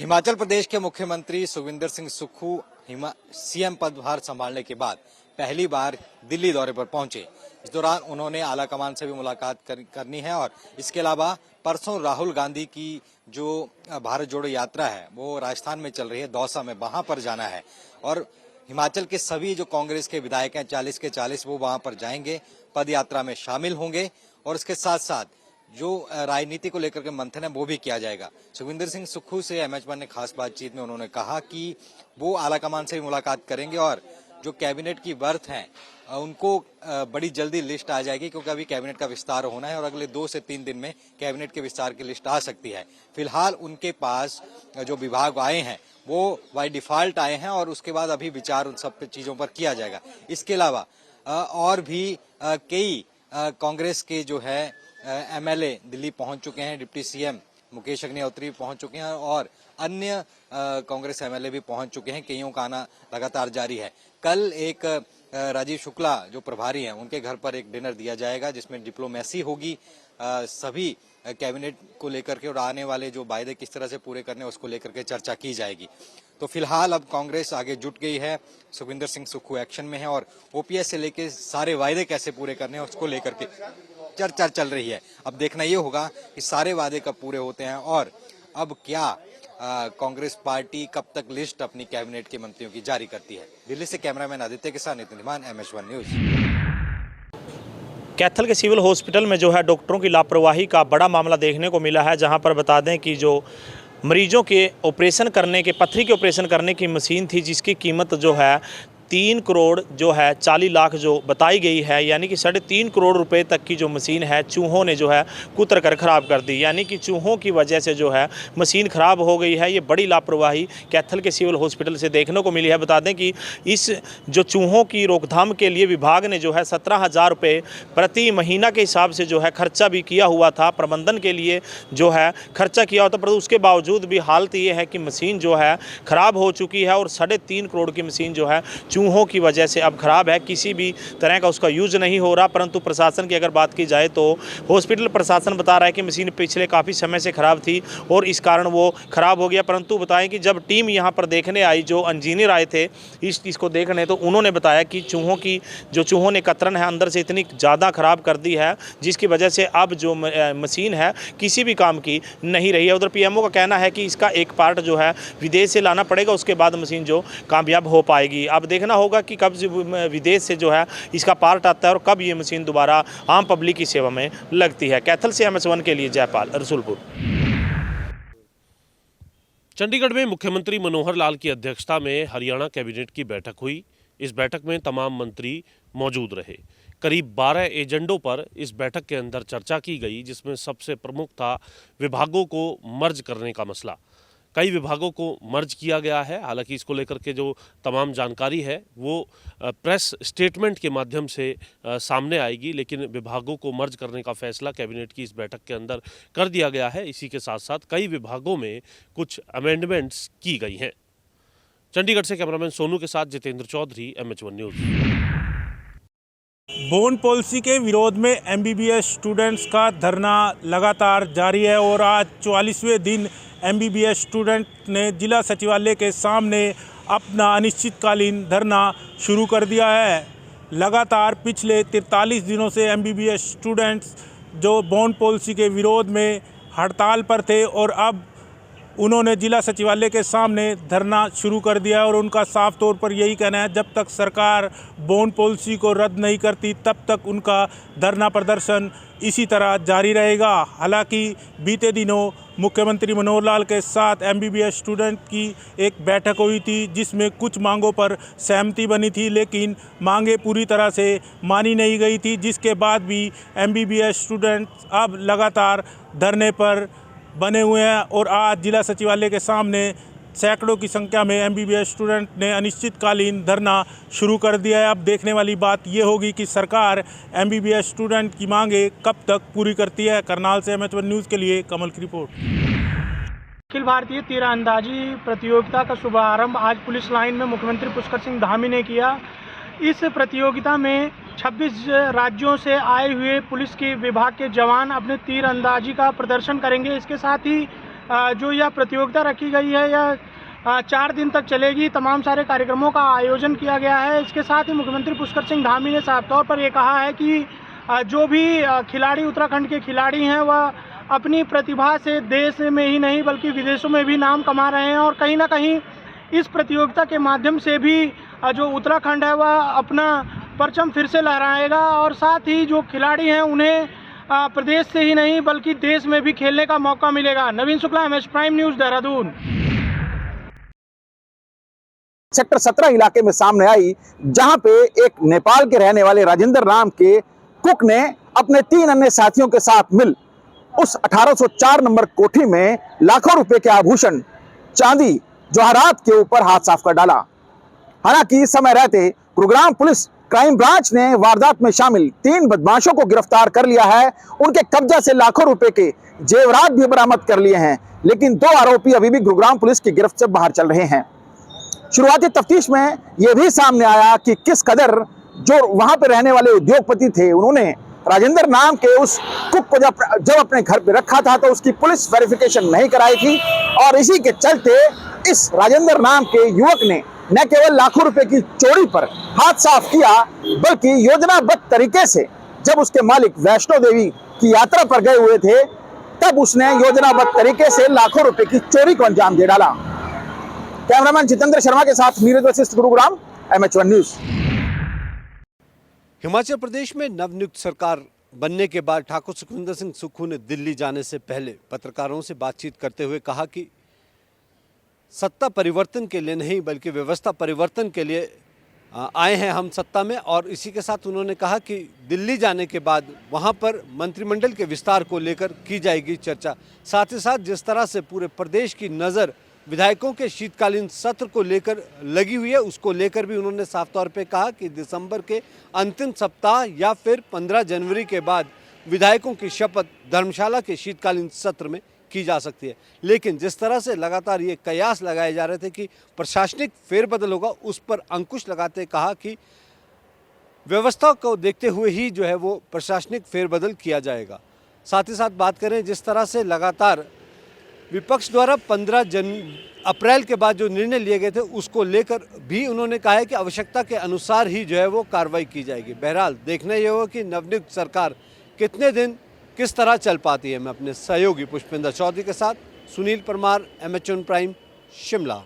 हिमाचल प्रदेश के मुख्यमंत्री सुखविंदर सिंह सुक्खू सीएम पदभार संभालने के बाद पहली बार दिल्ली दौरे पर पहुंचे। इस दौरान उन्होंने आलाकमान से भी मुलाकात करनी है और इसके अलावा परसों राहुल गांधी की जो भारत जोड़ो यात्रा है वो राजस्थान में चल रही है, दौसा में, वहां पर जाना है। और हिमाचल के सभी जो कांग्रेस के विधायक हैं 40 के 40 वो वहां पर जाएंगे, पद यात्रा में शामिल होंगे और इसके साथ साथ जो राजनीति को लेकर के मंथन है वो भी किया जाएगा। सुखविंदर सिंह सुक्खू से एमएच1 ने खास बातचीत में उन्होंने कहा कि वो आलाकमान से भी मुलाकात करेंगे और जो कैबिनेट की वर्थ है उनको बड़ी जल्दी लिस्ट आ जाएगी, क्योंकि अभी कैबिनेट का विस्तार होना है और अगले 2 से 3 दिन में कैबिनेट के विस्तार की लिस्ट आ सकती है। फिलहाल उनके पास जो विभाग आए हैं वो बाय डिफॉल्ट आए हैं और उसके बाद अभी विचार उन सब चीजों पर किया जाएगा। इसके अलावा और भी कई कांग्रेस के जो है एमएलए दिल्ली पहुंच चुके हैं, डिप्टी सीएम मुकेश अग्निहोत्री पहुंच चुके हैं और अन्य कांग्रेस एमएलए भी पहुंच चुके हैं। कईयों का आना लगातार जारी है। कल एक राजीव शुक्ला जो प्रभारी हैं उनके घर पर एक डिनर दिया जाएगा जिसमें डिप्लोमेसी होगी, सभी कैबिनेट को लेकर के और आने वाले जो वायदे किस तरह से पूरे करने उसको लेकर के चर्चा की जाएगी। तो फिलहाल अब कांग्रेस आगे जुट गई है, सुखविंदर सिंह सुक्खू एक्शन में है और ओपीएस से लेकर सारे वायदे कैसे पूरे करने हैं उसको लेकर के चर्चा चल रही है। अब देखना ये होगा कि सारे वादे कब पूरे होते हैं और अब क्या कांग्रेस पार्टी कब तक लिस्ट अपनी कैबिनेट के मंत्रियों की जारी करती है। दिल्ली से कैमरामैन आदित्य के साथ नितिन धीमान, एमएच1 न्यूज। कैथल के सिविल हॉस्पिटल में जो है डॉक्टरों की लापरवाही का बड़ा मामला देखने को मिला है, जहां पर बता दें कि जो मरीजों के ऑपरेशन करने के, पथरी के ऑपरेशन करने की मशीन थी जिसकी कीमत जो है 3 करोड़ जो है 40 लाख जो बताई गई है, यानी कि 3.5 करोड़ रुपए तक की जो मशीन है चूहों ने जो है कुतर कर ख़राब कर दी। यानी कि चूहों की वजह से जो है मशीन ख़राब हो गई है। ये बड़ी लापरवाही कैथल के सिविल हॉस्पिटल से देखने को मिली है। बता दें कि इस जो चूहों की रोकथाम के लिए विभाग ने जो है 17,000 रुपये प्रति महीना के हिसाब से जो है खर्चा भी किया हुआ था, प्रबंधन के लिए जो है खर्चा किया होता, पर उसके बावजूद भी हालत ये है कि मशीन जो है ख़राब हो चुकी है और 3.5 करोड़ की मशीन जो है चूहों की वजह से अब ख़राब है। किसी भी तरह का उसका यूज़ नहीं हो रहा। परंतु प्रशासन की अगर बात की जाए तो हॉस्पिटल प्रशासन बता रहा है कि मशीन पिछले काफ़ी समय से ख़राब थी और इस कारण वो ख़राब हो गया। परंतु बताएं कि जब टीम यहाँ पर देखने आई, जो इंजीनियर आए थे इसको देखने, तो उन्होंने बताया कि चूहों ने कतरन है अंदर से इतनी ज़्यादा ख़राब कर दी है जिसकी वजह से अब जो मशीन है किसी भी काम की नहीं रही है। उधर पीएमओ का कहना है कि इसका एक पार्ट जो है विदेश से लाना पड़ेगा, उसके बाद मशीन जो कामयाब हो पाएगी। अब देखना होगा कि कब विदेश से जो है इसका पार्ट आता है और कब ये मशीन दोबारा आम पब्लिक की सेवा में लगती है। कैथल से एमएच1 के लिए जयपाल, रसूलपुर। चंडीगढ़ में मुख्यमंत्री मनोहर लाल की अध्यक्षता में हरियाणा कैबिनेट की बैठक हुई। इस बैठक में तमाम मंत्री मौजूद रहे। करीब 12 एजेंडों पर इस बैठक के अंदर चर्चा की गई, जिसमें सबसे प्रमुख था विभागों को मर्ज करने का मसला। कई विभागों को मर्ज किया गया है। हालांकि इसको लेकर के जो तमाम जानकारी है वो प्रेस स्टेटमेंट के माध्यम से सामने आएगी, लेकिन विभागों को मर्ज करने का फैसला कैबिनेट की इस बैठक के अंदर कर दिया गया है। इसी के साथ साथ कई विभागों में कुछ अमेंडमेंट्स की गई हैं। चंडीगढ़ से कैमरामैन सोनू के साथ Jitendra Chaudhary, MH one news. Bond policy के विरोध में एमबीबीएस स्टूडेंट्स का धरना लगातार जारी है और आज 44वें दिन एमबीबीएस स्टूडेंट ने जिला सचिवालय के सामने अपना अनिश्चितकालीन धरना शुरू कर दिया है। लगातार पिछले 43 दिनों से एमबीबीएस स्टूडेंट्स जो बॉन्ड पॉलिसी के विरोध में हड़ताल पर थे और अब उन्होंने जिला सचिवालय के सामने धरना शुरू कर दिया और उनका साफ तौर पर यही कहना है जब तक सरकार बॉन्ड पॉलिसी को रद्द नहीं करती तब तक उनका धरना प्रदर्शन इसी तरह जारी रहेगा। हालांकि बीते दिनों मुख्यमंत्री मनोहर लाल के साथ एमबीबीएस स्टूडेंट की एक बैठक हुई थी जिसमें कुछ मांगों पर सहमति बनी थी, लेकिन मांगें पूरी तरह से मानी नहीं गई थी, जिसके बाद भी एमबीबीएस स्टूडेंट अब लगातार धरने पर बने हुए हैं और आज जिला सचिवालय के सामने सैकड़ों की संख्या में एमबीबीएस स्टूडेंट ने अनिश्चितकालीन धरना शुरू कर दिया है। अब देखने वाली बात ये होगी कि सरकार एमबीबीएस स्टूडेंट की मांगे कब तक पूरी करती है। करनाल से एमएच1 न्यूज़ के लिए कमल की रिपोर्ट। अखिल भारतीय तीरंदाजी प्रतियोगिता का शुभारंभ आज पुलिस लाइन में मुख्यमंत्री पुष्कर सिंह धामी ने किया। इस प्रतियोगिता में 26 राज्यों से आए हुए पुलिस के विभाग के जवान अपने तीरंदाजी का प्रदर्शन करेंगे। इसके साथ ही जो यह प्रतियोगिता रखी गई है यह 4 दिन तक चलेगी। तमाम सारे कार्यक्रमों का आयोजन किया गया है। इसके साथ ही मुख्यमंत्री पुष्कर सिंह धामी ने साफ तौर पर ये कहा है कि जो भी खिलाड़ी उत्तराखंड के खिलाड़ी हैं वह अपनी प्रतिभा से देश में ही नहीं बल्कि विदेशों में भी नाम कमा रहे हैं और कहीं ना कहीं इस प्रतियोगिता के माध्यम से भी जो उत्तराखंड है वह अपना परचम फिर से लहराएगा और साथ ही जो खिलाड़ी हैं उन्हें प्रदेश से ही नहीं बल्कि देश में भी खेलने का मौका मिलेगा। Naveen Shukla, MS prime news, Dehradun. Sector 17 इलाके में सामने आई, जहां पे एक नेपाल के रहने वाले राजेंद्र नाम के कुक ने अपने 3 अन्य साथियों के साथ मिल उस 1804 नंबर कोठी में लाखों रुपए के आभूषण, चांदी, जवाहरात के ऊपर हाथ साफ कर डाला। हालांकि समय रहते गुरुग्राम पुलिस क्राइम ब्रांच ने वारदात में शामिल 3 बदमाशों को गिरफ्तार कर लिया है। उनके कब्जा से लाखों रुपए के जेवरात भी बरामद कर लिए हैं, लेकिन 2 आरोपी अभी भी गुरुग्राम पुलिस की गिरफ्त से बाहर चल रहे हैं। शुरुआती तफ्तीश में यह भी सामने आया कि किस कदर जो वहां पर रहने वाले उद्योगपति थे उन्होंने राजेंद्र नाम के उस कुक को जब अपने घर पे रखा था तो उसकी पुलिस वेरिफिकेशन नहीं कराई थी और इसी के चलते इस राजेंद्र नाम के युवक ने न केवल लाखों रुपए की चोरी पर हाथ साफ किया बल्कि योजनाबद्ध तरीके से जब उसके मालिक वैष्णो देवी की यात्रा पर गए हुए थे तब उसने योजनाबद्ध तरीके से लाखों रुपए की चोरी को अंजाम दे डाला। कैमरामैन जितेंद्र शर्मा के साथ नीरज वशिष्ठ, गुरुग्राम, MH1 न्यूज़। हिमाचल प्रदेश में नवनियुक्त सरकार बनने के बाद ठाकुर सुखविंदर सिंह सुक्खू ने दिल्ली जाने से पहले पत्रकारों से बातचीत करते हुए कहा कि सत्ता परिवर्तन के लिए नहीं बल्कि व्यवस्था परिवर्तन के लिए आए हैं हम सत्ता में। और इसी के साथ उन्होंने कहा कि दिल्ली जाने के बाद वहां पर मंत्रिमंडल के विस्तार को लेकर की जाएगी चर्चा। साथ ही साथ जिस तरह से पूरे प्रदेश की नज़र विधायकों के शीतकालीन सत्र को लेकर लगी हुई है उसको लेकर भी उन्होंने साफ तौर पे कहा कि दिसंबर के अंतिम सप्ताह या फिर 15 जनवरी के बाद विधायकों की शपथ धर्मशाला के शीतकालीन सत्र में की जा सकती है। लेकिन जिस तरह से लगातार ये कयास लगाए जा रहे थे कि प्रशासनिक फेरबदल होगा उस पर अंकुश लगाते कहा कि व्यवस्था को देखते हुए ही जो है वो प्रशासनिक फेरबदल किया जाएगा। साथ ही साथ बात करें जिस तरह से लगातार विपक्ष द्वारा 15 अप्रैल के बाद जो निर्णय लिए गए थे उसको लेकर भी उन्होंने कहा है कि आवश्यकता के अनुसार ही जो है वो कार्रवाई की जाएगी। बहरहाल देखना ये होगा कि नवनियुक्त सरकार कितने दिन किस तरह चल पाती है। मैं अपने सहयोगी पुष्पेंद्र चौधरी के साथ सुनील परमार, MH1 प्राइम, शिमला।